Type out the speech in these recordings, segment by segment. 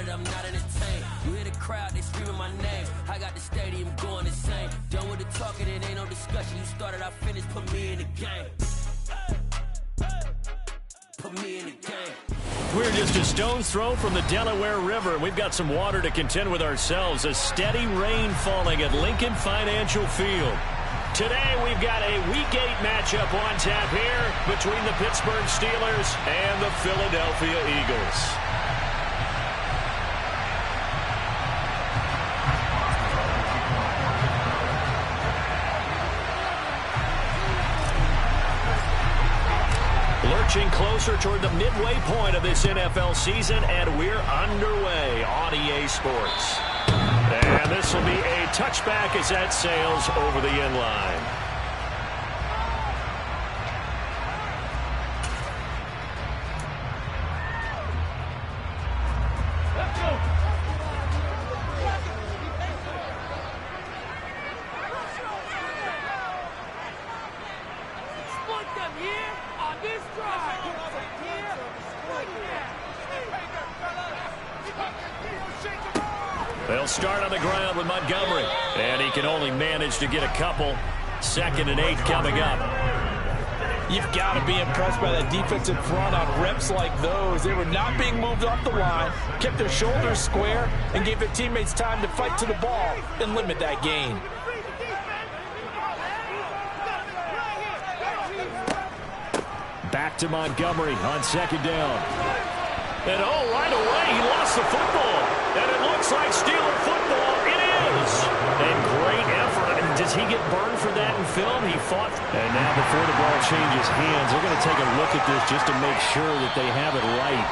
it, I'm not entertained. You hear the crowd, they screaming my name. I got the stadium going insane. Done with the talking, it ain't no discussion. You started, I finished, put me in the game. Put me in the game. We're just a stone's throw from the Delaware River, and we've got some water to contend with ourselves. A steady rain falling at Lincoln Financial Field. Today we've got a Week 8 matchup on tap here between the Pittsburgh Steelers and the Philadelphia Eagles. Lurching closer toward the midway point of this NFL season, and we're underway on EA Sports. And this will be a touchback as that sails over the end line. Let's go. Exploit them here on this drive. They'll start on the ground with Montgomery, and he can only manage to get a couple. 2nd and 8 coming up. You've got to be impressed by that defensive front on reps like those. They were not being moved off the line, kept their shoulders square, and gave their teammates time to fight to the ball and limit that gain. Back to Montgomery on 2nd down. And right away, he lost the football. And it looks like Steeler football. It is. And great effort. And does he get burned for that in film? He fought. And now before the ball changes hands, they're going to take a look at this just to make sure that they have it right.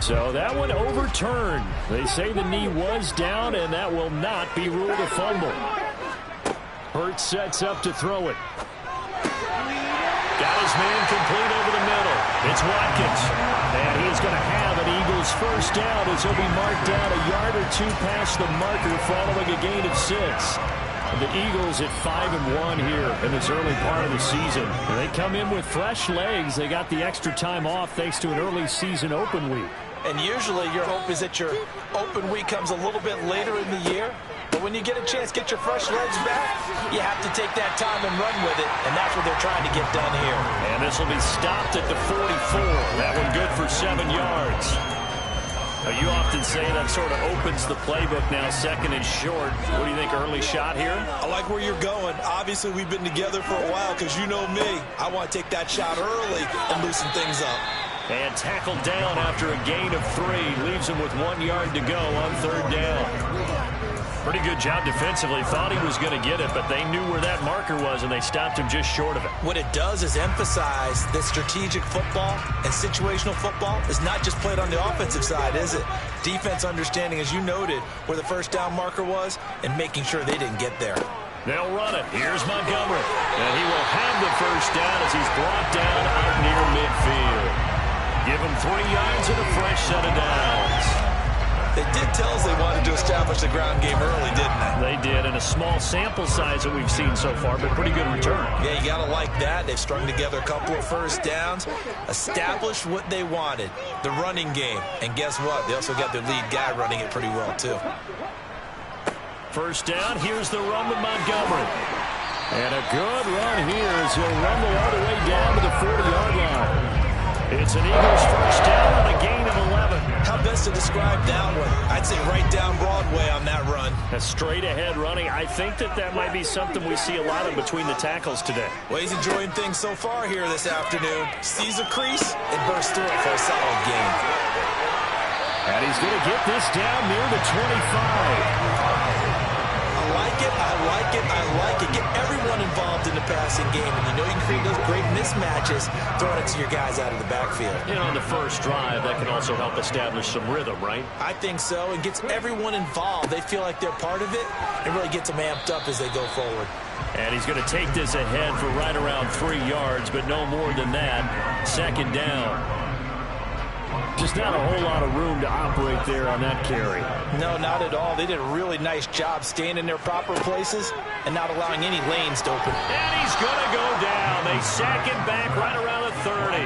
So that one overturned. They say the knee was down, and that will not be ruled a fumble. Hurts sets up to throw it. Got his man complete over the middle. It's Watkins. And he's going to have an Eagles first down as he'll be marked down a yard or two past the marker following a gain of 6. The Eagles at 5-1 here in this early part of the season. And they come in with fresh legs. They got the extra time off thanks to an early season open week. And usually your hope is that your open week comes a little bit later in the year. But when you get a chance to get your fresh legs back, you have to take that time and run with it. And that's what they're trying to get done here. And this will be stopped at the 44. That one good for 7 yards. Now, you often say that sort of opens the playbook now, 2nd and short. What do you think, early shot here? I like where you're going. Obviously, we've been together for a while because you know me. I want to take that shot early and loosen things up. And tackled down after a gain of 3. Leaves him with 1 yard to go on 3rd down. Pretty good job defensively. Thought he was going to get it, but they knew where that marker was, and they stopped him just short of it. What it does is emphasize that strategic football and situational football is not just played on the offensive side, is it? Defense understanding, as you noted, where the first down marker was and making sure they didn't get there. They'll run it. Here's Montgomery. And he will have the first down as he's brought down out near midfield. Give him 3 yards and a fresh set of downs. They did tell us they wanted to establish the ground game early, didn't they? They did, and a small sample size that we've seen so far, but pretty good return. Yeah, you got to like that. They've strung together a couple of first downs, established what they wanted, the running game. And guess what? They also got their lead guy running it pretty well, too. First down, here's the run with Montgomery. And a good run here as he'll rumble all the way down to the 40-yard line. It's an Eagles first down on a gain of 11. How best to describe that one? I'd say right down Broadway on that run. A straight-ahead running. I think that might be something we see a lot of between the tackles today. Well, he's enjoying things so far here this afternoon. Sees a crease and bursts through it for a solid gain. And he's going to get this down near the 25. I like it. Get everyone involved in the passing game. And you know you can create those great mismatches throwing it to your guys out of the backfield. And on the first drive, that can also help establish some rhythm, right? I think so. It gets everyone involved. They feel like they're part of it. It really gets them amped up as they go forward. And he's going to take this ahead for right around 3 yards, but no more than that. 2nd down. Just not a whole lot of room to operate there on that carry. No, not at all. They did a really nice job staying in their proper places and not allowing any lanes to open. And he's going to go down. They sack him back right around the 30.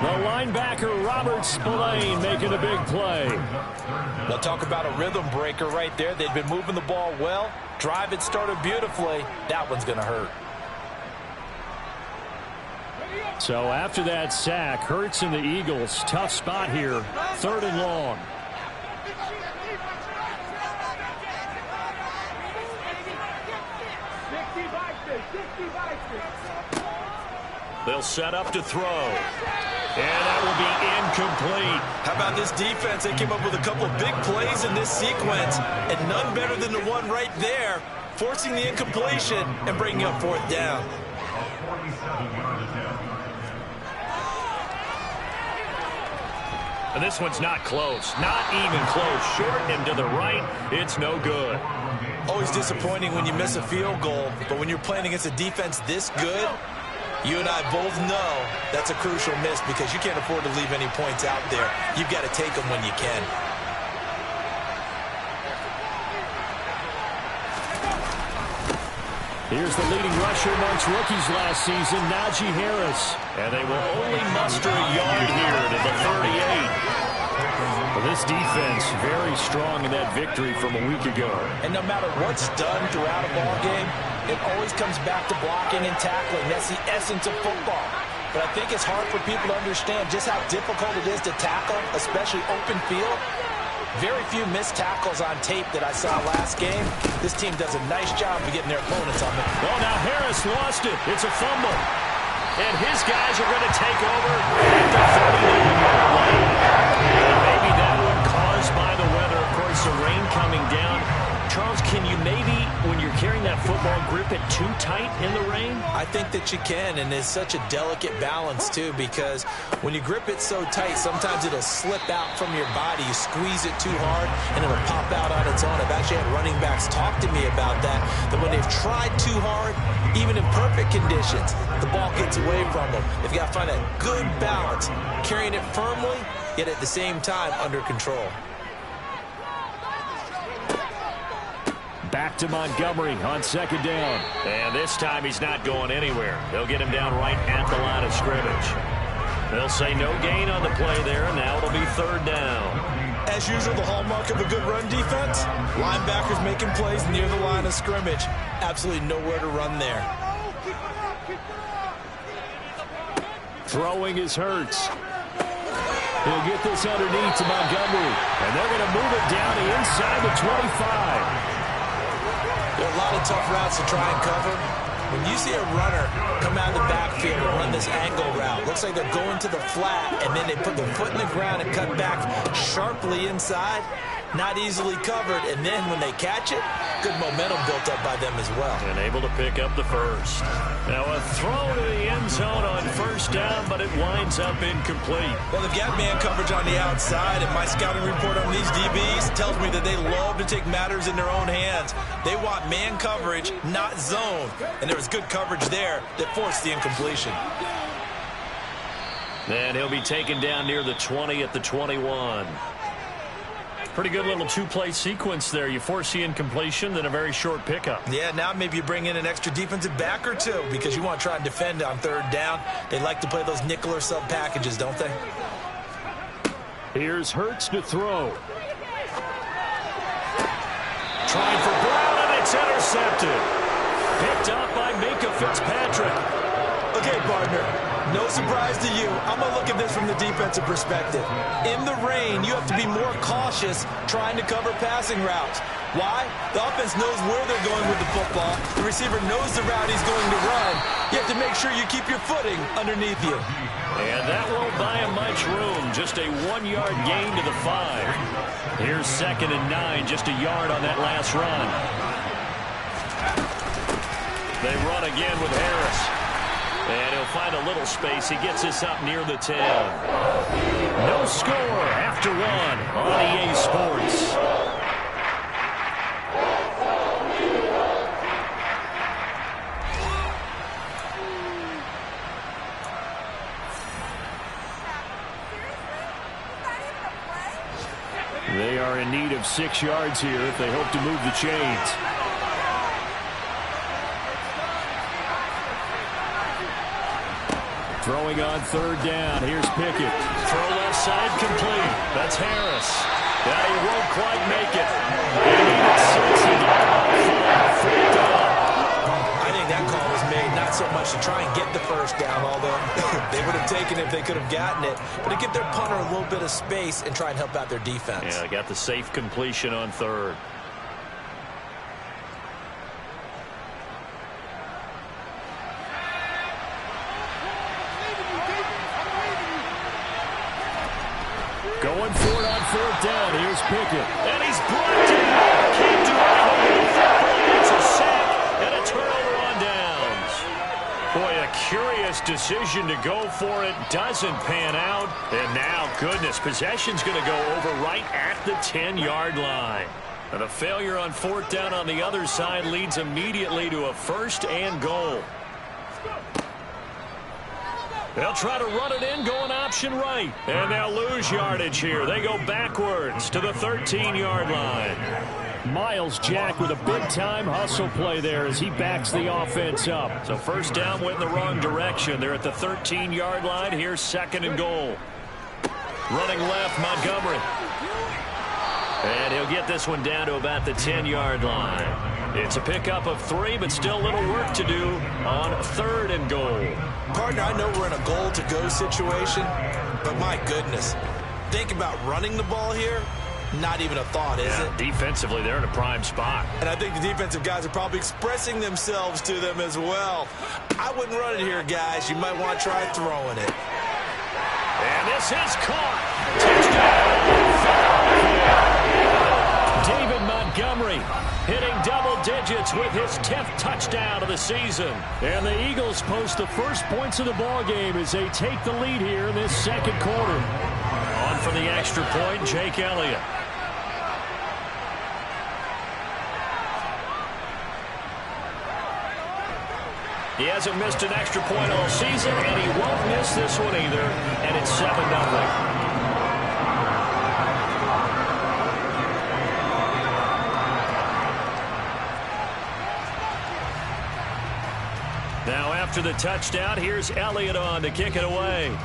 The linebacker, Robert Spillane, making a big play. Now talk about a rhythm breaker right there. They've been moving the ball well. Drive had started beautifully. That one's going to hurt. So after that sack, Hurts and the Eagles, tough spot here, 3rd and long. They'll set up to throw. And that will be incomplete. How about this defense? They came up with a couple of big plays in this sequence, and none better than the one right there, forcing the incompletion and bringing up 4th down. And this one's not close. Not even close. Short and to the right. It's no good. Always disappointing when you miss a field goal, but when you're playing against a defense this good, you and I both know that's a crucial miss because you can't afford to leave any points out there. You've got to take them when you can. Here's the leading rusher amongst rookies last season, Najee Harris. And they will only muster a yard here to the 38. Well, this defense very strong in that victory from a week ago. And no matter what's done throughout a ball game, it always comes back to blocking and tackling. That's the essence of football. But I think it's hard for people to understand just how difficult it is to tackle, especially open field. Very few missed tackles on tape that I saw last game. This team does a nice job of getting their opponents on the... Well, now Harris lost it. It's a fumble. And his guys are going to take over at the 39-yard line. And maybe that one caused by the weather. Of course, the rain coming down. Charles, can you maybe, when you're carrying that football, grip it too tight in the rain? I think that you can, and it's such a delicate balance, too, because when you grip it so tight, sometimes it'll slip out from your body. You squeeze it too hard, and it'll pop out on its own. I've actually had running backs talk to me about that when they've tried too hard, even in perfect conditions, the ball gets away from them. They've got to find that good balance, carrying it firmly, yet at the same time under control. Back to Montgomery on 2nd down. And this time he's not going anywhere. They'll get him down right at the line of scrimmage. They'll say no gain on the play there, and now it'll be 3rd down. As usual, the hallmark of a good run defense, linebackers making plays near the line of scrimmage. Absolutely nowhere to run there. Throwing is Hurts. He'll get this underneath to Montgomery. And they're going to move it down the inside the 25. There are a lot of tough routes to try and cover. When you see a runner come out of the backfield and run this angle route, looks like they're going to the flat, and then they put their foot in the ground and cut back sharply inside, not easily covered, and then when they catch it, good momentum built up by them as well. And able to pick up the first. Now a throw to the end zone on 1st down, but it winds up incomplete. Well, they've got man coverage on the outside, and my scouting report on these DBs tells me that they love to take matters in their own hands. They want man coverage, not zone. And there was good coverage there that forced the incompletion. And he'll be taken down near the 20 at the 21. Pretty good little two-play sequence there. You force the incompletion, then a very short pickup. Yeah, now maybe you bring in an extra defensive back or two because you want to try and defend on 3rd down. They like to play those nickel or sub packages, don't they? Here's Hurts to throw. Trying for Brown, and it's intercepted. Picked up by Minkah Fitzpatrick. Okay, partner, no surprise to you. I'm going to look at this from the defensive perspective. In the rain, you have to be more cautious trying to cover passing routes. Why? The offense knows where they're going with the football. The receiver knows the route he's going to run. You have to make sure you keep your footing underneath you. And that won't buy him much room. Just a 1-yard gain to the 5. Here's 2nd and 9, just a yard on that last run. They run again with Harris. And he'll find a little space. He gets this up near the 10. No score after 1 on EA Sports. are in need of 6 yards here if they hope to move the chains. Throwing on 3rd down. Here's Pickett. Throw left side complete. That's Harris. Yeah, he won't quite make it. They needed 6 to get off 4th down. I think that call was made not so much to try and get the 1st down, although they would have taken it if they could have gotten it, but to give their punter a little bit of space and try and help out their defense. Yeah, got the safe completion on 3rd. Going for it on 4th down. Here's Pickett. And he's brought down. Can't do anything with the football. It's a sack and a turnover on downs. Boy, a curious decision to go for it. Doesn't pan out. And now, goodness, possession's going to go over right at the 10-yard line. And a failure on 4th down on the other side leads immediately to a 1st and goal. They'll try to run it in, going option right. And they'll lose yardage here. They go backwards to the 13-yard line. Miles Jack with a big-time hustle play there as he backs the offense up. So 1st down went in the wrong direction. They're at the 13-yard line. Here's 2nd and goal. Running left, Montgomery. And he'll get this one down to about the 10-yard line. It's a pickup of 3, but still a little work to do on 3rd and goal. Partner, I know we're in a goal-to-go situation, but my goodness, think about running the ball here. Not even a thought, is it? Defensively, they're in a prime spot. And I think the defensive guys are probably expressing themselves to them as well. I wouldn't run it here, guys. You might want to try throwing it. And this is caught. Touchdown. David Montgomery hitting double digits with his 10th touchdown of the season. And the Eagles post the first points of the ball game as they take the lead here in this 2nd quarter. On for the extra point, Jake Elliott. He hasn't missed an extra point all season, and he won't miss this one either. And it's 7-0. Now after the touchdown, here's Elliott on to kick it away.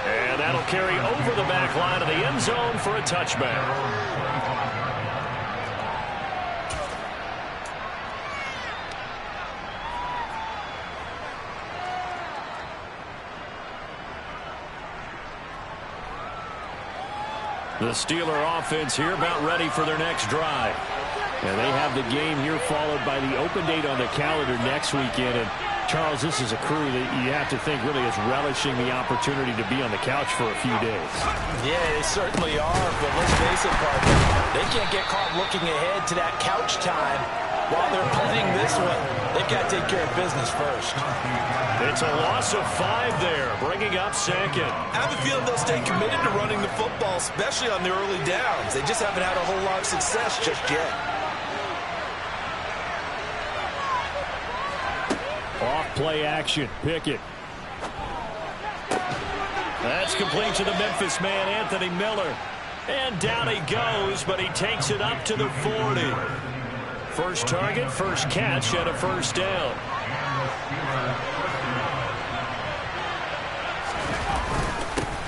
And that'll carry over the back line of the end zone for a touchback. The Steeler offense here about ready for their next drive. And they have the game here followed by the open date on the calendar next weekend. And Charles, this is a crew that you have to think really is relishing the opportunity to be on the couch for a few days. Yeah, they certainly are, but let's face it, partner, they can't get caught looking ahead to that couch time while they're playing this one. They've got to take care of business first. It's a loss of 5 there, bringing up 2nd. I have a feeling they'll stay committed to running the football, especially on the early downs. They just haven't had a whole lot of success just yet. Off play action, Pickett. That's complete to the Memphis man, Anthony Miller. And down he goes, but he takes it up to the 40. First target, first catch, and a 1st down.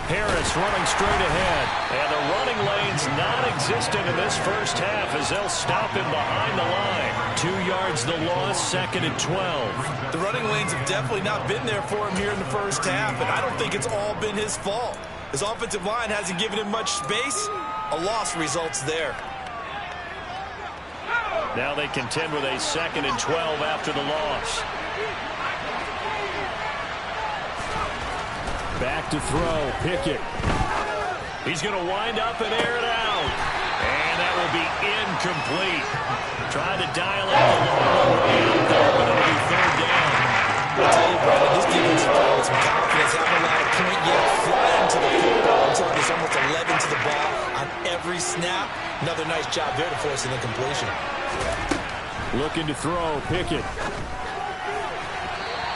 Harris running straight ahead. And the running lane's non-existent in this first half as they'll stop him behind the line. 2 yards the loss, 2nd and 12. The running lanes have definitely not been there for him here in the first half, and I don't think it's all been his fault. His offensive line hasn't given him much space. A loss results there. Now they contend with a 2nd and 12 after the loss. Back to throw, Pickett. He's going to wind up and air it out. And that will be incomplete. Trying to dial in the long way out there, but it'll be 3rd down. I'll tell you, Brandon, this defense has some confidence. Haven't allowed a point yet. Flying to the football until there's almost 11 to the ball on every snap. Another nice job there to force an incompletion. Looking to throw, Pickett.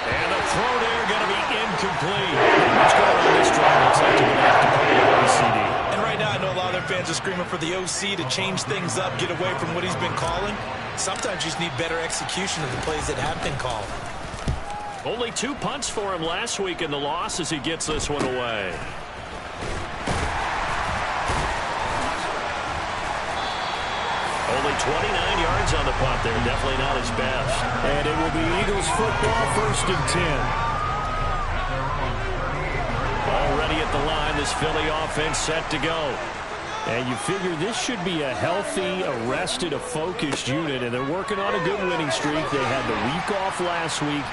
And the throw there going to be incomplete. What's going on this drive? looks like they're going to have to put it on OCD. And right now, I know a lot of their fans are screaming for the OC to change things up, get away from what he's been calling. Sometimes you just need better execution of the plays that have been called. Only 2 punts for him last week in the loss as he gets this one away. Only 29 yards on the punt there. Definitely not his best. And it will be Eagles football, 1st and 10. Already at the line, this Philly offense set to go. And you figure this should be a healthy, arrested, a focused unit, and they're working on a good winning streak. They had the week off last week.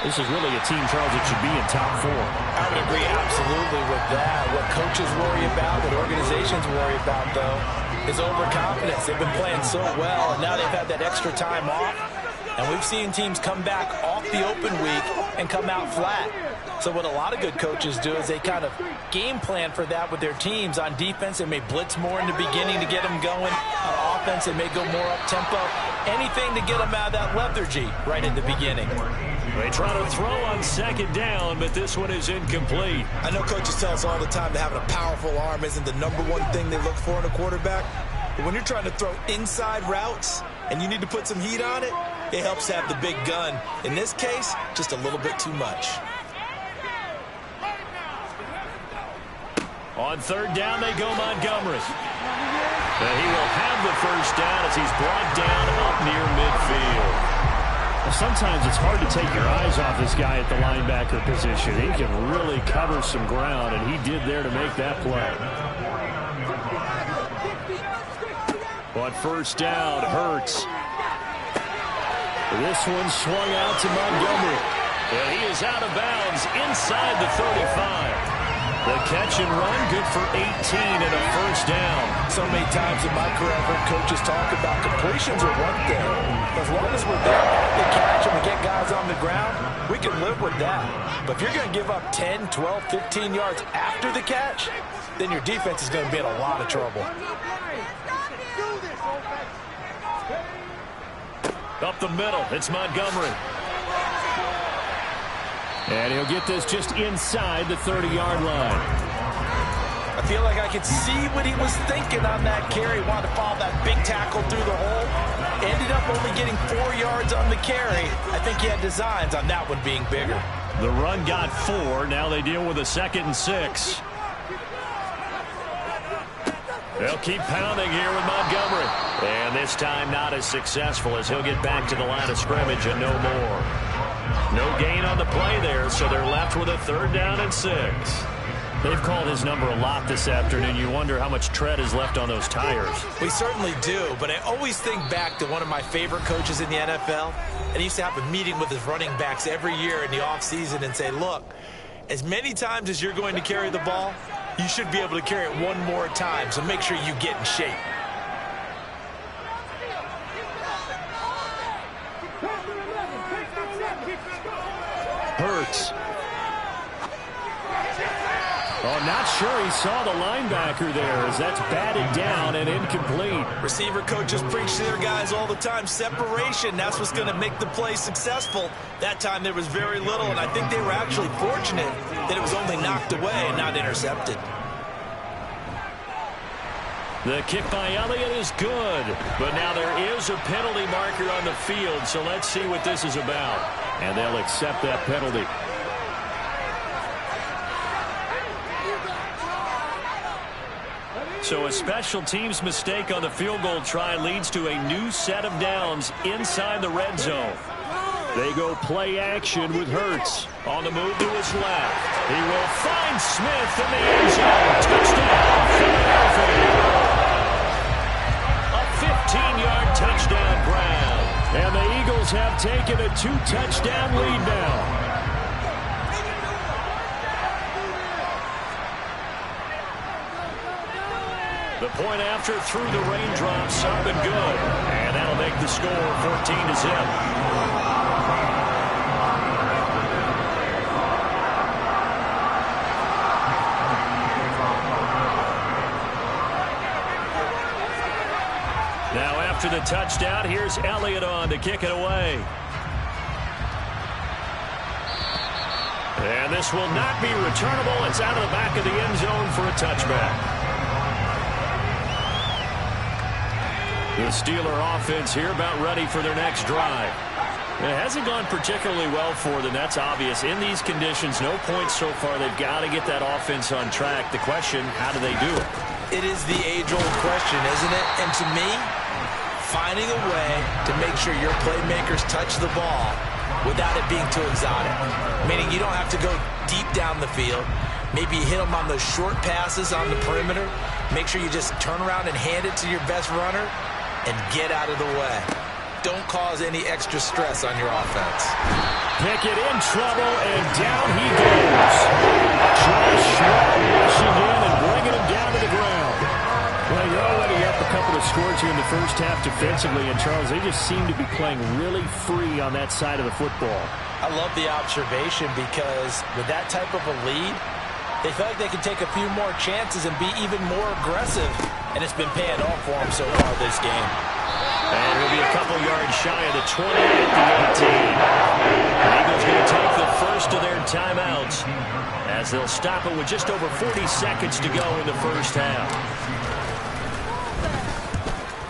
This is really a team, Charles, that should be in top 4. I would agree absolutely with that. What coaches worry about, what organizations worry about, though, is overconfidence. They've been playing so well, and now they've had that extra time off. And we've seen teams come back off the open week and come out flat. So what a lot of good coaches do is they kind of game plan for that with their teams. On defense, they may blitz more in the beginning to get them going. On offense, they may go more up-tempo. Anything to get them out of that lethargy right in the beginning. They try to throw on 2nd down, but this one is incomplete. I know coaches tell us all the time that having a powerful arm isn't the #1 thing they look for in a quarterback. But when you're trying to throw inside routes and you need to put some heat on it, it helps to have the big gun. In this case, just a little bit too much. On 3rd down, they go Montgomery. And he will have the 1st down as he's brought down up near midfield. Sometimes it's hard to take your eyes off this guy at the linebacker position. He can really cover some ground, and he did there to make that play. But 1st down, Hurts. This one swung out to Montgomery. And he is out of bounds inside the 35. The catch and run, good for 18 and a 1st down. So many times in my career, I've heard coaches talk about completions are one thing. As long as we're there at the catch and we get guys on the ground, we can live with that. But if you're going to give up 10, 12, 15 yards after the catch, then your defense is going to be in a lot of trouble. Up the middle, it's Montgomery. And he'll get this just inside the 30-yard line. I feel like I could see what he was thinking on that carry. Wanted to follow that big tackle through the hole. Ended up only getting 4 yards on the carry. I think he had designs on that one being bigger. The run got 4. Now they deal with a 2nd and 6. They'll keep pounding here with Montgomery. And this time not as successful as he'll get back to the line of scrimmage and no more. No gain on the play there, so they're left with a 3rd down and 6. They've called his number a lot this afternoon. You wonder how much tread is left on those tires. We certainly do, but I always think back to one of my favorite coaches in the NFL, and he used to have a meeting with his running backs every year in the offseason and say, look, as many times as you're going to carry the ball, you should be able to carry it one more time, so make sure you get in shape. Hurts. Oh, not sure he saw the linebacker there as that's batted down and incomplete. Receiver coaches preach to their guys all the time. Separation, that's what's going to make the play successful. That time there was very little, and I think they were actually fortunate that it was only knocked away and not intercepted. The kick by Elliott is good, but now there is a penalty marker on the field, so let's see what this is about. And they'll accept that penalty. So a special teams mistake on the field goal try leads to a new set of downs inside the red zone. They go play action with Hurts. On the move to his left. He will find Smith in the end zone. Touchdown, Philadelphia. A 15-yard touchdown grab. And the Eagles have taken a 2-touchdown lead now. The point after through the raindrops up and good. And that'll make the score 14-0. Now after the touchdown, here's Elliott on to kick it away. And this will not be returnable. It's out of the back of the end zone for a touchback. The Steeler offense here about ready for their next drive. It hasn't gone particularly well for them. That's obvious. In these conditions, no points so far. They've got to get that offense on track. The question, how do they do it? It is the age-old question, isn't it? And to me, finding a way to make sure your playmakers touch the ball without it being too exotic. Meaning you don't have to go deep down the field. Maybe you hit them on those short passes on the perimeter. Make sure you just turn around and hand it to your best runner and get out of the way. Don't cause any extra stress on your offense. Pickett in trouble, and down he goes. Josh Sweat rushing in and bringing him down to the ground. Well, you're already up a couple of scores here in the first half defensively, and Charles, they just seem to be playing really free on that side of the football. I love the observation because with that type of a lead, they feel like they can take a few more chances and be even more aggressive, and it's been paying off for them so far this game. And we'll be a couple yards shy of the 20 at the 18. The Eagles going to take the first of their timeouts as they'll stop it with just over 40 seconds to go in the first half.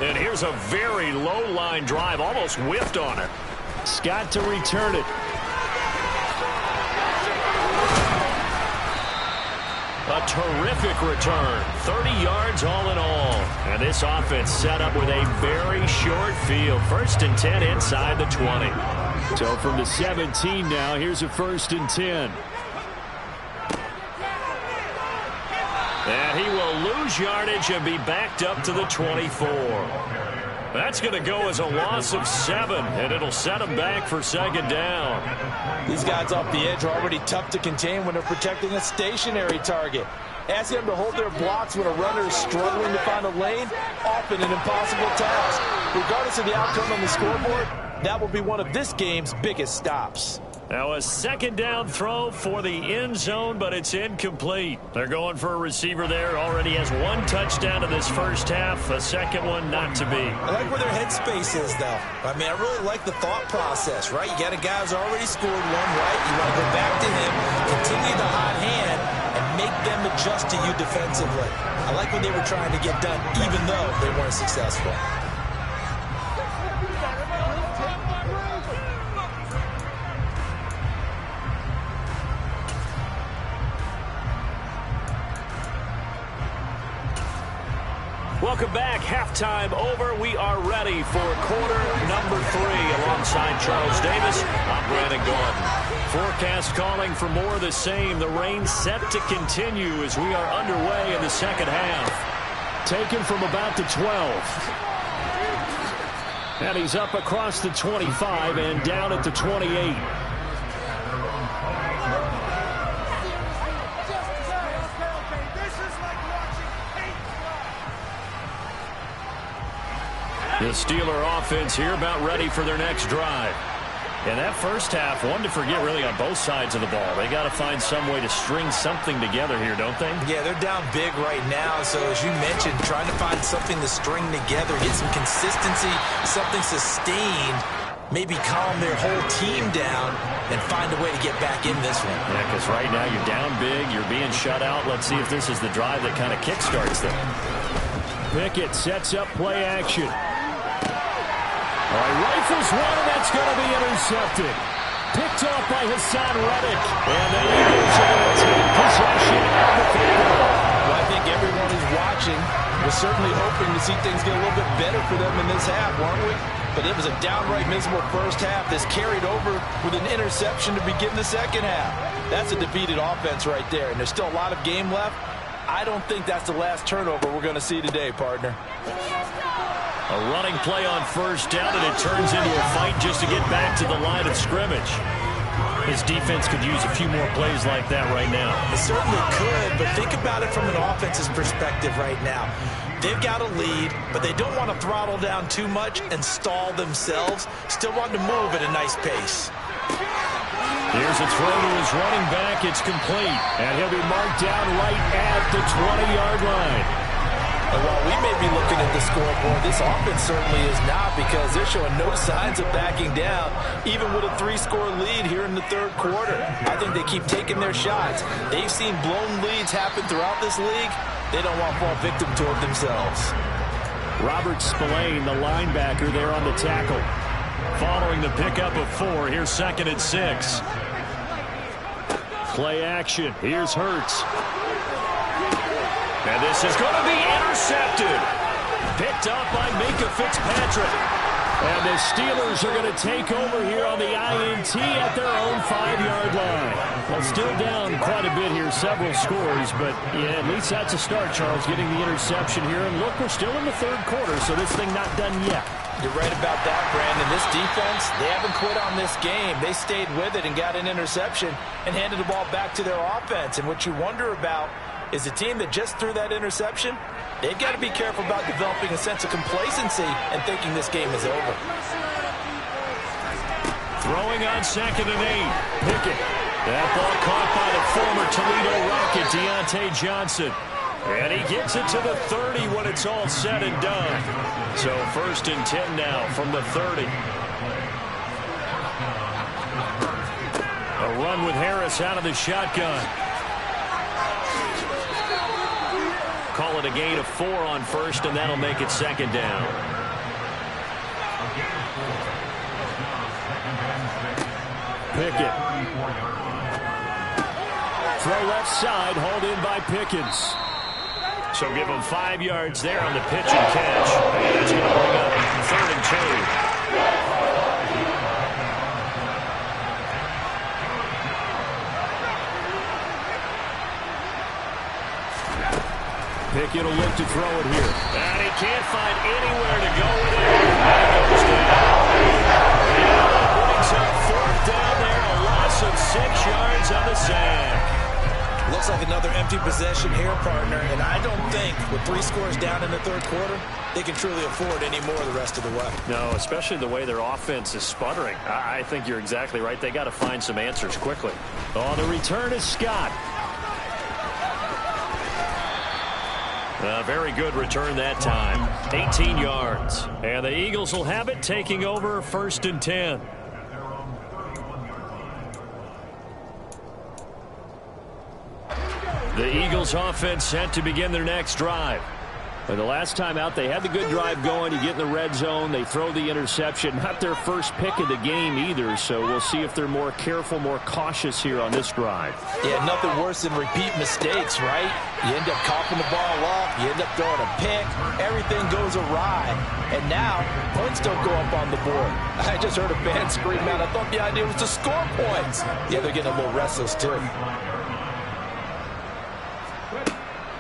And here's a very low-line drive, almost whiffed on it. Scott to return it. A terrific return. 30 yards all in all. And this offense set up with a very short field. 1st and 10 inside the 20. So from the 17 now, here's a 1st and 10. And he will lose yardage and be backed up to the 24. That's going to go as a loss of 7, and it'll set him back for 2nd down. These guys off the edge are already tough to contain when they're protecting a stationary target. Asking them to hold their blocks when a runner is struggling to find a lane, often an impossible task. Regardless of the outcome on the scoreboard, that will be one of this game's biggest stops. Now a 2nd down throw for the end zone, but it's incomplete. They're going for a receiver there. Already has 1 touchdown in this first half. A 2nd one not to be. I like where their headspace is, though. I mean, I really like the thought process, right? You got a guy who's already scored 1, right? You want to go back to him, continue the hot hand, and make them adjust to you defensively. I like what they were trying to get done, even though they weren't successful. Welcome back. Halftime over. We are ready for quarter number 3 alongside Charles Davis. I'm Brandon Gordon. Forecast calling for more of the same. The rain set to continue as we are underway in the 2nd half. Taken from about the 12. And he's up across the 25 and down at the 28. The Steeler offense here about ready for their next drive. And that first half, one to forget really on both sides of the ball. They got to find some way to string something together here, don't they? Yeah, they're down big right now. So as you mentioned, trying to find something to string together, get some consistency, something sustained, maybe calm their whole team down and find a way to get back in this one. Yeah, because right now you're down big, you're being shut out. Let's see if this is the drive that kind of kickstarts them. Pickett sets up play action. All right, rifles one, and that's going to be intercepted. Picked off by Hassan Reddick. And the Eagles are going to take possession of the football. Well, I think everyone who's watching was certainly hoping to see things get a little bit better for them in this half, weren't we? But it was a downright miserable first half. This carried over with an interception to begin the 2nd half. That's a defeated offense right there, and there's still a lot of game left. I don't think that's the last turnover we're going to see today, partner. A running play on 1st down, and it turns into a fight just to get back to the line of scrimmage. His defense could use a few more plays like that right now. It certainly could, but think about it from an offense's perspective right now. They've got a lead, but they don't want to throttle down too much and stall themselves. Still want to move at a nice pace. Here's a throw to his running back. It's complete, and he'll be marked down right at the 20-yard line. And while we may be looking at the scoreboard, this offense certainly is not, because they're showing no signs of backing down, even with a 3-score lead here in the third quarter. I think they keep taking their shots. They've seen blown leads happen throughout this league. They don't want to fall victim to it themselves. Robert Spillane, the linebacker, there on the tackle. Following the pickup of 4, here's 2nd and 6. Play action. Here's Hurts. And this is going to be intercepted. Picked up by Minkah Fitzpatrick. And the Steelers are going to take over here on the INT at their own 5-yard line. Well, still down quite a bit here, several scores, but yeah, at least that's a start, Charles, getting the interception here. And look, we're still in the third quarter, so this thing not done yet. You're right about that, Brandon. This defense, they haven't quit on this game. They stayed with it and got an interception and handed the ball back to their offense. And what you wonder about is a team that just threw that interception, they've got to be careful about developing a sense of complacency and thinking this game is over. Throwing on 2nd and 8. Pickett. That ball caught by the former Toledo Rocket, Deontay Johnson. And he gets it to the 30 when it's all said and done. So 1st and 10 now from the 30. A run with Harris out of the shotgun. Call it a gain of 4 on 1st, and that'll make it 2nd down. Pickett. Throw left side, hauled in by Pickens. So give him 5 yards there on the pitch and catch. And that's going to bring up 3rd and 2. Pickett will look to throw it here. And he can't find anywhere to go with it. And it goes down. And brings up 4th down there. A loss of 6 yards on the sack. Looks like another empty possession here, partner. And I don't think with 3 scores down in the third quarter, they can truly afford any more the rest of the way. No, especially the way their offense is sputtering. I think you're exactly right. They got to find some answers quickly. On the return is Scott. A very good return that time. 18 yards. And the Eagles will have it, taking over 1st and 10. The Eagles offense set to begin their next drive. And the last time out, they had the good drive going. You get in the red zone, they throw the interception. Not their first pick of the game either, so we'll see if they're more careful, more cautious here on this drive. Yeah, nothing worse than repeat mistakes, right? You end up coughing the ball up, you end up throwing a pick, everything goes awry. And now, points don't go up on the board. I just heard a fan scream out, I thought the idea was to score points. Yeah, they're getting a little restless too.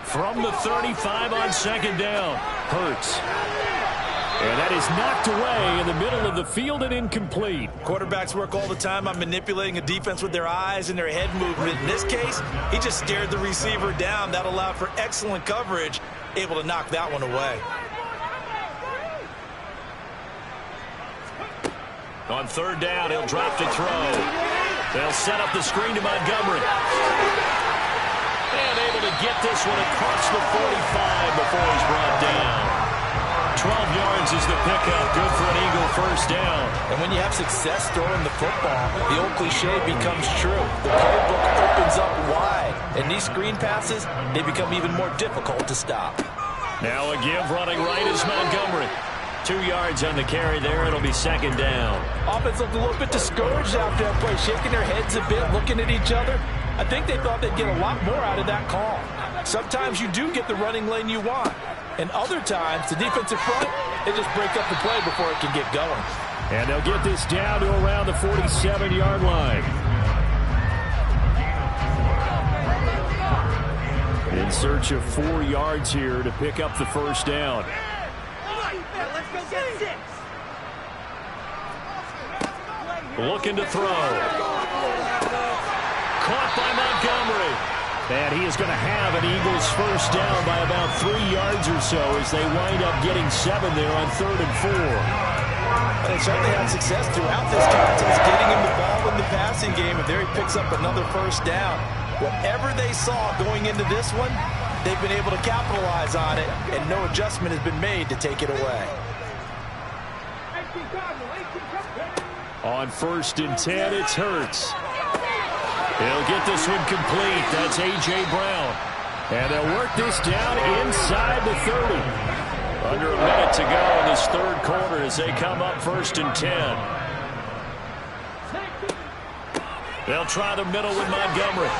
From the 35 on 2nd down, Hurts. And that is knocked away in the middle of the field and incomplete. Quarterbacks work all the time on manipulating a defense with their eyes and their head movement. In this case, he just stared the receiver down. That allowed for excellent coverage, able to knock that one away. On 3rd down, he'll drop to throw. They'll set up the screen to Montgomery. And able to get this one across the 45 before he's brought down. 12 yards is the pickup. Good for an Eagle 1st down. And when you have success throwing the football, the old cliche becomes true. The playbook opens up wide. And these screen passes, they become even more difficult to stop. Now a give running right is Montgomery. 2 yards on the carry there. It'll be 2nd down. Offense looked a little bit discouraged after that play, shaking their heads a bit, looking at each other. I think they thought they'd get a lot more out of that call. Sometimes you do get the running lane you want. And other times, the defensive front, they just break up the play before it can get going. And they'll get this down to around the 47-yard line. In search of 4 yards here to pick up the 1st down. Let's go get 6. Looking to throw. Caught by Montgomery. And he is going to have an Eagles 1st down by about 3 yards or so as they wind up getting 7 there on 3rd and 4. And they certainly had success throughout this contest, getting him the ball in the passing game, and there he picks up another 1st down. Whatever they saw going into this one, they've been able to capitalize on it, and no adjustment has been made to take it away. On 1st and 10, it's Hurts. He'll get this one complete. That's A.J. Brown. And they'll work this down inside the 30. Under a minute to go in this third quarter as they come up 1st and 10. They'll try the middle with Montgomery.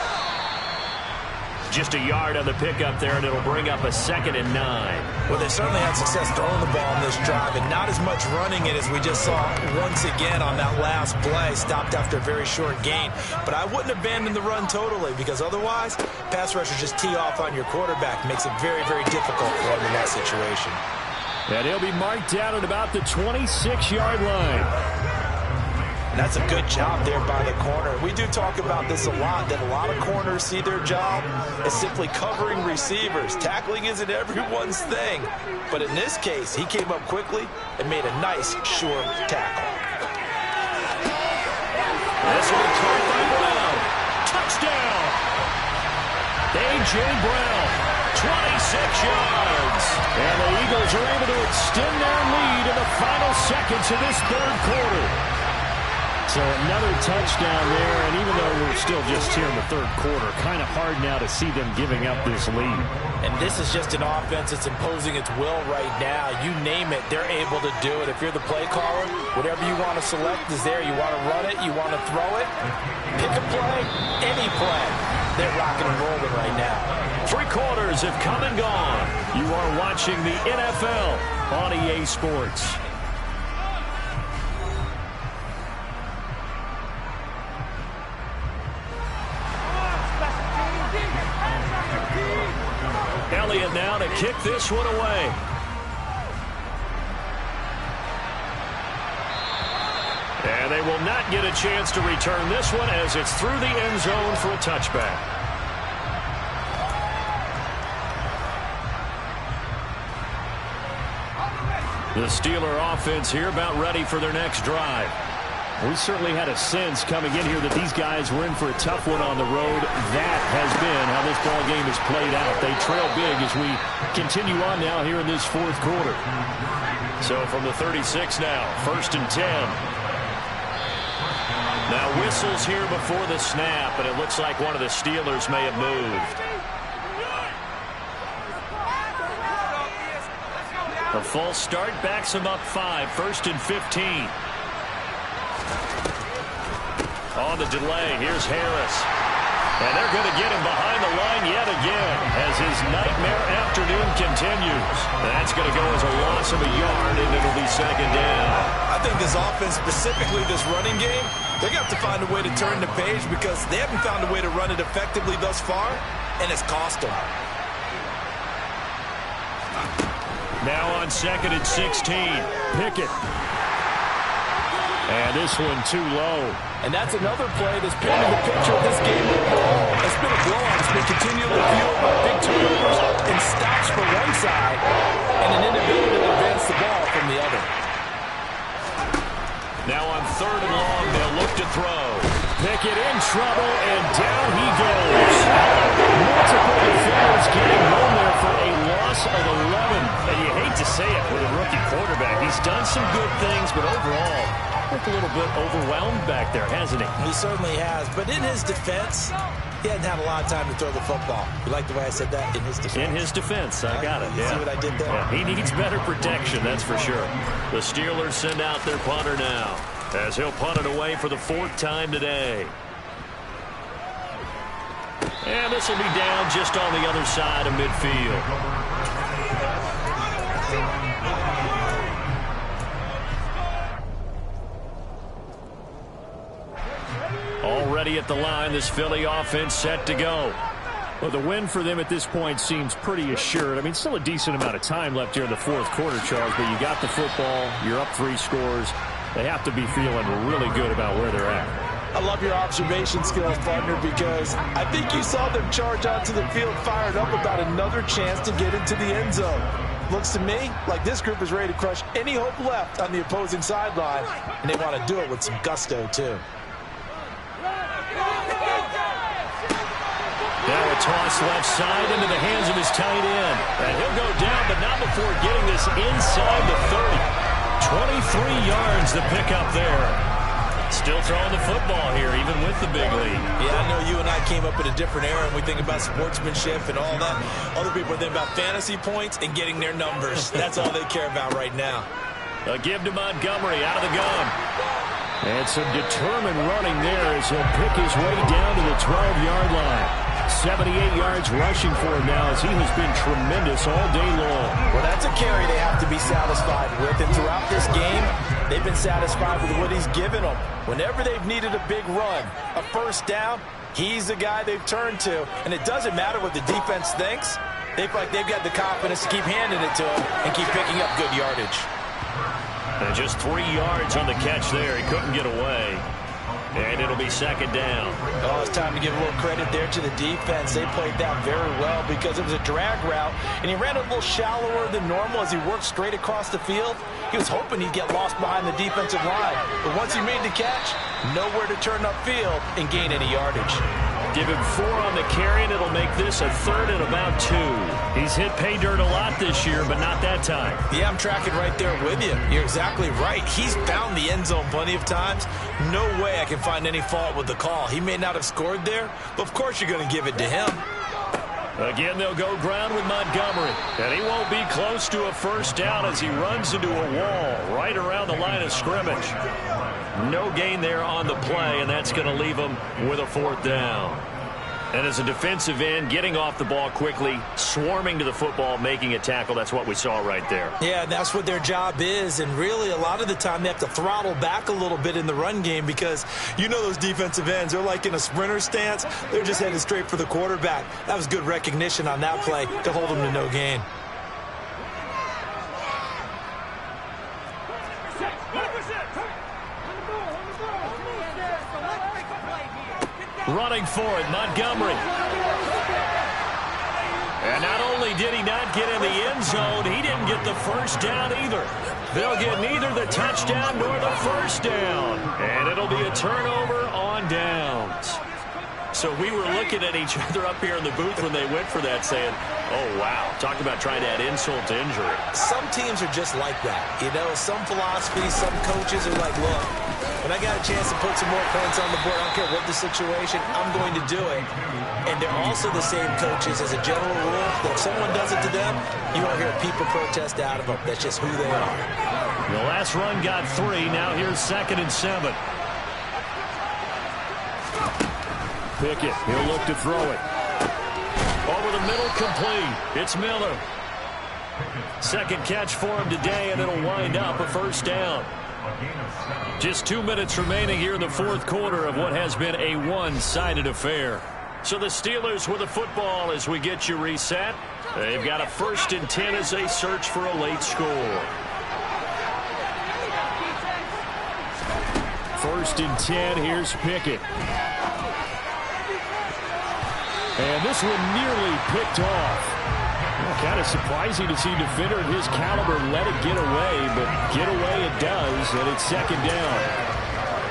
Just a yard on the pickup there, and it'll bring up a 2nd and 9. Well, they certainly had success throwing the ball on this drive, and not as much running it as we just saw once again on that last play. Stopped after a very short gain. But I wouldn't abandon the run totally, because otherwise, pass rushers just tee off on your quarterback. Makes it very, very difficult for him in that situation. And he'll be marked down at about the 26-yard line. And that's a good job there by the corner. We do talk about this a lot, that a lot of corners see their job as simply covering receivers. Tackling isn't everyone's thing. But in this case, he came up quickly and made a nice, sure tackle. This will be caught by Brown. Touchdown! A.J. Brown, 26 yards. And the Eagles are able to extend their lead in the final seconds of this third quarter. So another touchdown there, and even though we're still just here in the third quarter, kind of hard now to see them giving up this lead. And this is just an offense that's imposing its will right now. You name it, they're able to do it. If you're the play caller, whatever you want to select is there. You want to run it, you want to throw it, pick a play, any play. They're rocking and rolling right now. 3 quarters have come and gone. You are watching the NFL on EA Sports. Elliott now to kick this one away. And they will not get a chance to return this one as it's through the end zone for a touchback. The Steeler offense here about ready for their next drive. We certainly had a sense coming in here that these guys were in for a tough one on the road. That has been how this ball game has played out. They trail big as we continue on now here in this fourth quarter. So from the 36 now, 1st and 10. Now whistles here before the snap, and it looks like one of the Steelers may have moved. A false start backs him up 5, 1st and 15. On the delay, here's Harris. And they're going to get him behind the line yet again as his nightmare afternoon continues. That's going to go as a loss of a yard, and it'll be 2nd down. I think this offense, specifically this running game, they're going to have to find a way to turn the page because they haven't found a way to run it effectively thus far, and it's cost them. Now on 2nd and 16, Pickett. And this one too low. And that's another play that's painting the picture of this game overall. It's been a blowout. It's been continually fueled by big turnovers and stops from one side and an inability to advance the ball from the other. Now on 3rd and long, they'll look to throw. Pickett in trouble, and down he goes. Multiple defenders getting home there for a loss of 11. And you hate to say it with a rookie quarterback. He's done some good things, but overall, looked a little bit overwhelmed back there, hasn't he? He certainly has. But in his defense, he hadn't had a lot of time to throw the football. You like the way I said that? In his defense. In his defense. I got it. You see what I did there? Yeah, he needs better protection, that's for sure. The Steelers send out their punter now as he'll punt it away for the 4th time today. And this will be down just on the other side of midfield. Already at the line, this Philly offense set to go. Well, the win for them at this point seems pretty assured. I mean, still a decent amount of time left here in the fourth quarter, Charles, but you got the football, you're up 3 scores. They have to be feeling really good about where they're at. I love your observation skills, partner, because I think you saw them charge onto the field fired up about another chance to get into the end zone. Looks to me like this group is ready to crush any hope left on the opposing sideline, and they want to do it with some gusto, too. Now a toss left side into the hands of his tight end. And he'll go down, but not before getting this inside the 30. 23 yards the pickup there. Still throwing the football here, even with the big lead. Yeah, I know you and I came up in a different era, and we think about sportsmanship and all that. Other people think about fantasy points and getting their numbers. That's all they care about right now. A give to Montgomery out of the gun. And some determined running there as he'll pick his way down to the 12-yard line. 78 yards rushing for him now as he has been tremendous all day long. Well, that's a carry they have to be satisfied with. And throughout this game, they've been satisfied with what he's given them. Whenever they've needed a big run, a first down, he's the guy they've turned to. And it doesn't matter what the defense thinks. They feel like they've got the confidence to keep handing it to him and keep picking up good yardage. And just 3 yards on the catch there. He couldn't get away. And it'll be second down. Oh, it's time to give a little credit there to the defense. They played that very well because it was a drag route, and he ran a little shallower than normal as he worked straight across the field. He was hoping he'd get lost behind the defensive line. But once he made the catch, nowhere to turn upfield and gain any yardage. Give him 4 on the carry, and it'll make this a 3rd and about 2. He's hit pay dirt a lot this year, but not that time. Yeah, I'm tracking right there with you. You're exactly right. He's found the end zone plenty of times. No way I can find any fault with the call. He may not have scored there, but of course you're going to give it to him. Again, they'll go ground with Montgomery. And he won't be close to a first down as he runs into a wall right around the line of scrimmage. No gain there on the play, and that's going to leave him with a 4th down. And as a defensive end, getting off the ball quickly, swarming to the football, making a tackle, that's what we saw right there. Yeah, that's what their job is, and really a lot of the time they have to throttle back a little bit in the run game because you know those defensive ends, they're like in a sprinter stance. They're just headed straight for the quarterback. That was good recognition on that play to hold them to no gain. Running for it, Montgomery. And not only did he not get in the end zone, he didn't get the first down either. They'll get neither the touchdown nor the first down. And it'll be a turnover on downs. So we were looking at each other up here in the booth when they went for that saying, oh, wow, talk about trying to add insult to injury. Some teams are just like that. You know, some philosophies, some coaches are like, look, when I got a chance to put some more points on the board, I don't care what the situation, I'm going to do it. And they're also the same coaches as a general rule that if someone does it to them, you won't hear people protest out of them. That's just who they are. The last run got 3. Now here's 2nd and 7. Pickett, he'll look to throw it. Over the middle, complete. It's Miller. Second catch for him today, and it'll wind up a first down. Just 2 minutes remaining here in the 4th quarter of what has been a one-sided affair. So the Steelers with the football as we get you reset. They've got a 1st and 10 as they search for a late score. 1st and 10, here's Pickett. And this one nearly picked off. Well, kind of surprising to see a defender of his caliber let it get away, but get away it does, and it's 2nd down.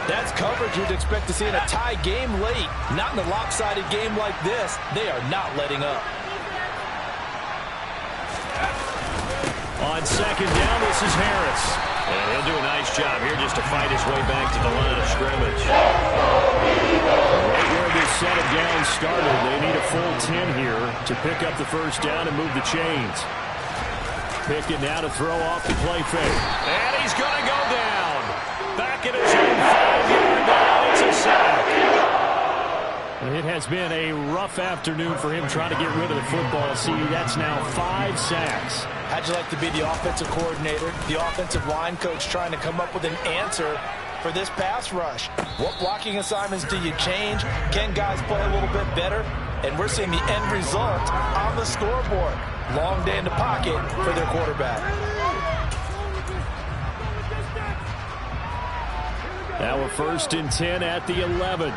That's coverage you'd expect to see in a tie game late. Not in a lopsided game like this. They are not letting up. On 2nd down, this is Harris. And he'll do a nice job here just to fight his way back to the line of scrimmage. Right where this set of downs started, they need a full 10 here to pick up the first down and move the chains. Pickett now to throw off the play fake. And he's going to go down. Back at his own 5-yard line. It's a sack. It has been a rough afternoon for him trying to get rid of the football. See, that's now 5 sacks. How'd you like to be the offensive coordinator, the offensive line coach trying to come up with an answer for this pass rush? What blocking assignments do you change? Can guys play a little bit better? And we're seeing the end result on the scoreboard. Long day in the pocket for their quarterback. Now a 1st and 10 at the 11.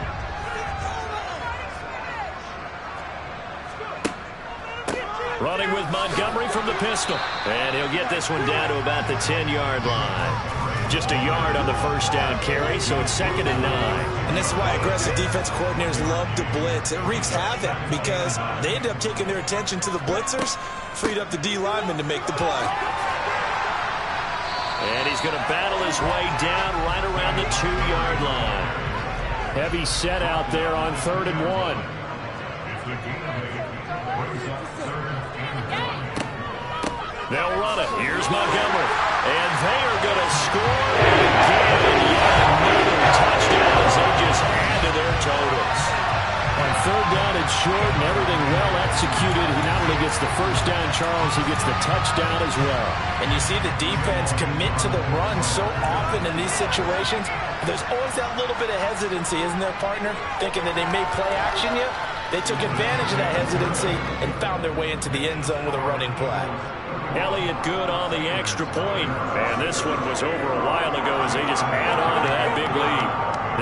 Running with Montgomery from the pistol. And he'll get this one down to about the 10-yard line. Just a yard on the first down carry, so it's 2nd and 9. And this is why aggressive defense coordinators love to blitz. It wreaks havoc because they end up taking their attention to the blitzers, freed up the D lineman to make the play. And he's going to battle his way down right around the 2-yard line. Heavy set out there on 3rd and 1. They'll run it. Here's Montgomery. And they are going to score again. Yet another touchdown as they just add to their totals. On 3rd down and short and everything well executed, he not only gets the first down, Charles, he gets the touchdown as well. And you see the defense commit to the run so often in these situations. There's always that little bit of hesitancy, isn't there, partner? Thinking that they may play action you. They took advantage of that hesitancy and found their way into the end zone with a running play. Elliott good on the extra point. And this one was over a while ago as they just add on to that big lead.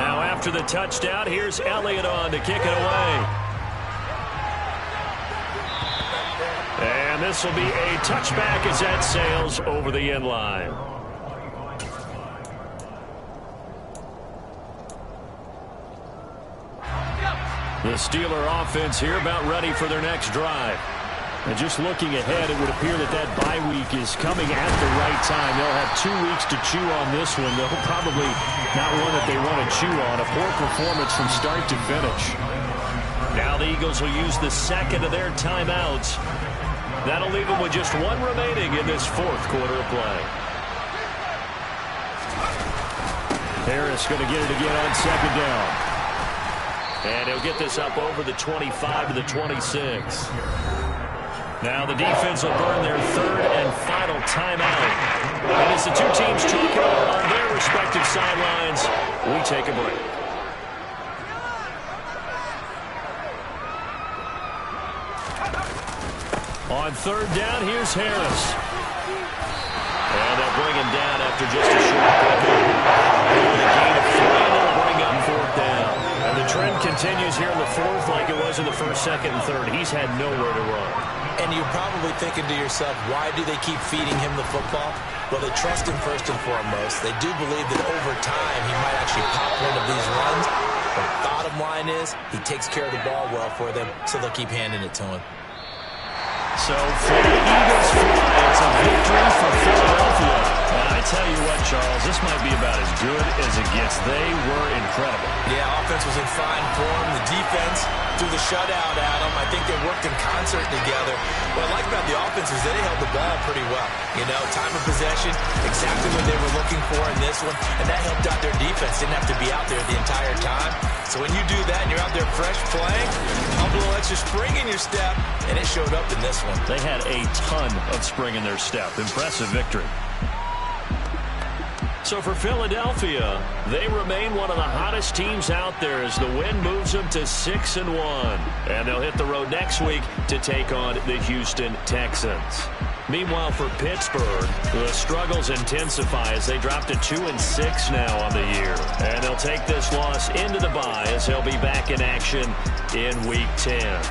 Now after the touchdown, here's Elliott on to kick it away. And this will be a touchback as that sails over the end line. The Steeler offense here about ready for their next drive. And just looking ahead, it would appear that that bye week is coming at the right time. They'll have 2 weeks to chew on this one. They'll probably not one that they want to chew on. A poor performance from start to finish. Now the Eagles will use the 2nd of their timeouts. That'll leave them with just 1 remaining in this 4th quarter of play. Harris going to get it again on 2nd down. And he'll get this up over the 25 to the 26. Now the defense will burn their 3rd and final timeout. And as the two teams talk over on their respective sidelines, we take a break. On 3rd down, here's Harris. And they'll bring him down after just a short play. With a gain of 3, and they'll bring up 4th down. And the trend continues here in the 4th like it was in the 1st, 2nd, and 3rd. He's had nowhere to run. And you're probably thinking to yourself, why do they keep feeding him the football? Well, they trust him first and foremost. They do believe that over time he might actually pop one of these runs. But the bottom line is he takes care of the ball well for them, so they'll keep handing it to him. So for the Eagles fly, it's a victory for Philadelphia. And I tell you what, Charles, this might be about as good as it gets. They were incredible. Yeah, offense was in fine form. The defense threw the shutout at them. I think they worked in concert together. What I like about the offense is they held the ball pretty well. You know, time of possession, exactly what they were looking for in this one. And that helped out their defense. Didn't have to be out there the entire time. So when you do that and you're out there fresh playing, a little extra spring in your step, and it showed up in this one. They had a ton of spring in their step. Impressive victory. So for Philadelphia, they remain one of the hottest teams out there as the win moves them to 6-1. And they'll hit the road next week to take on the Houston Texans. Meanwhile, for Pittsburgh, the struggles intensify as they drop to 2-6 now on the year. And they'll take this loss into the bye as they'll be back in action in Week 10.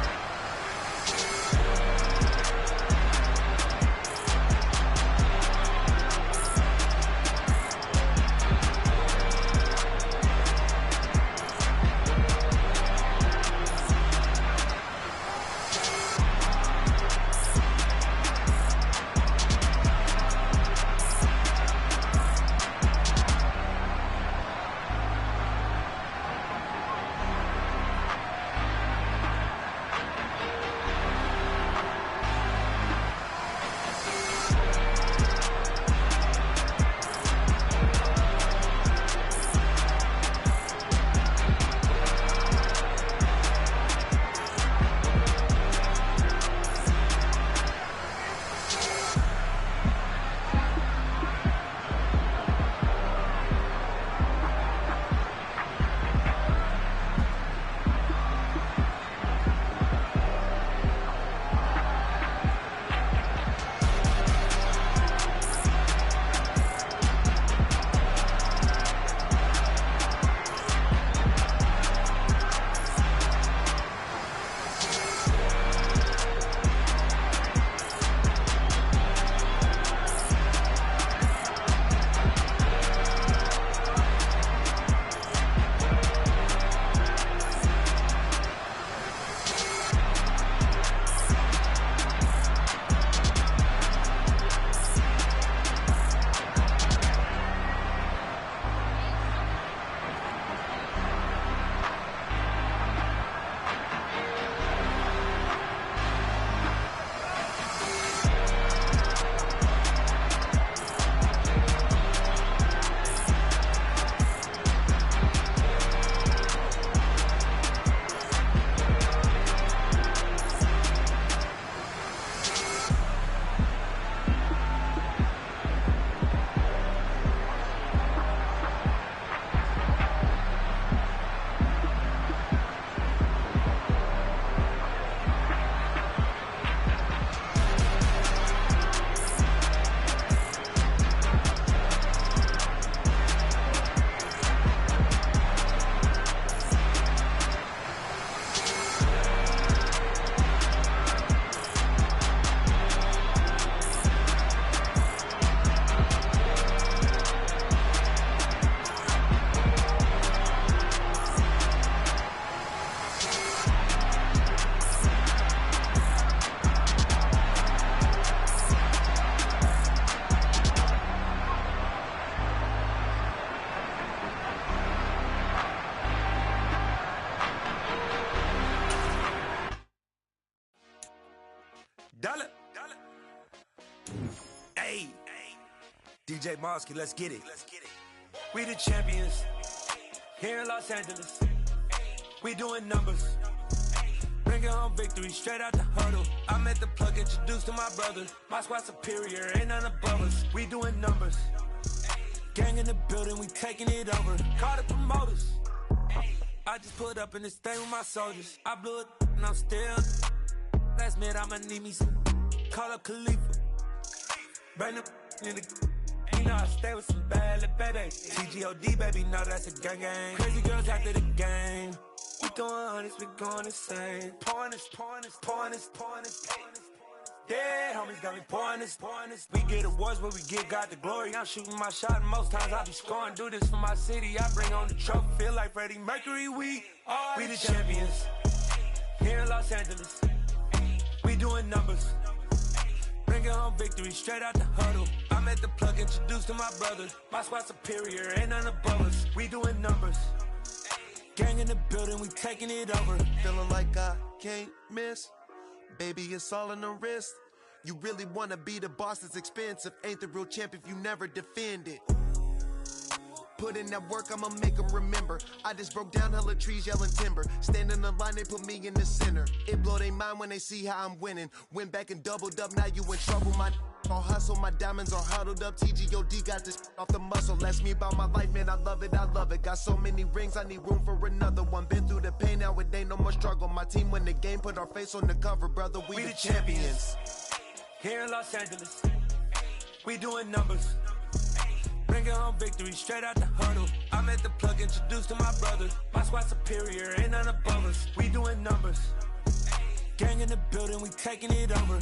DJ Mosky, let's get it. We the champions here in Los Angeles. We doing numbers. Bringing home victory straight out the huddle. I met the plug, introduced to my brother. My squad superior, ain't none above us. We doing numbers. Gang in the building, we taking it over. Call the promoters. I just put up in this thing with my soldiers. I blew it and I'm still. Last minute I'ma need me some. Call up Khalifa. Bring them in the. You know I stay with some bad little baby. TGOD baby, know that's a gang gang. Crazy girls after the game. We going honest, we going insane. Pouring this. Yeah, homies got me pouring this. We get awards where we get God the glory. I'm shooting my shot and most times I be scoring. Do this for my city, I bring on the trophy. Feel like Freddie Mercury, we the champions here in Los Angeles. We doing numbers. Bringing home victory straight out the huddle. I met the plug, introduced to my brother. My squad superior, ain't none above us. We doing numbers. Gang in the building, we taking it over. Feeling like I can't miss. Baby, it's all in the wrist. You really wanna be the boss, it's expensive. Ain't the real champ if you never defend it. Put in that work, I'ma make them remember. I just broke down hella trees, yelling timber. Stand in the line, they put me in the center. It blow their mind when they see how I'm winning. Went back and doubled up, now you in trouble. My all hustle, my diamonds are huddled up. TGOD got this off the muscle. Ask me about my life, man, I love it. Got so many rings, I need room for another one. Been through the pain, now it ain't no more struggle. My team win the game, put our face on the cover, brother. We the champions. Here in Los Angeles, we doing numbers. Bringing home victory straight out the huddle. I met the plug, introduced to my brother. My squad superior, ain't none above us. We doing numbers. Gang in the building, we taking it over.